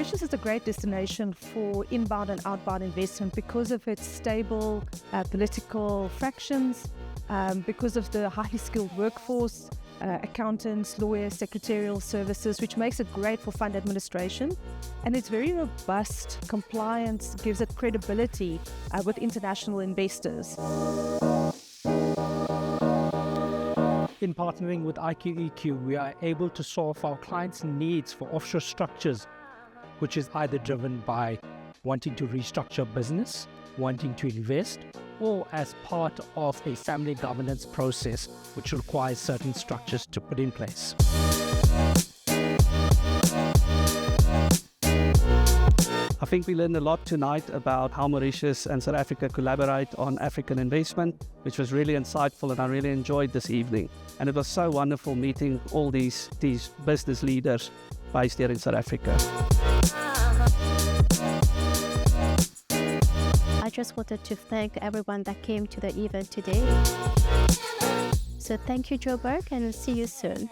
Mauritius is a great destination for inbound and outbound investment because of its stable political fractions, because of the highly skilled workforce, accountants, lawyers, secretarial services, which makes it great for fund administration. And it's very robust. Compliance gives it credibility with international investors. In partnering with IQEQ, we are able to solve our clients' needs for offshore structures, which is either driven by wanting to restructure business, wanting to invest, or as part of a family governance process, which requires certain structures to put in place. I think we learned a lot tonight about how Mauritius and South Africa collaborate on African investment, which was really insightful, and I really enjoyed this evening. And it was so wonderful meeting all these business leaders based here in South Africa. I just wanted to thank everyone that came to the event today. So thank you, Joburg, and see you soon.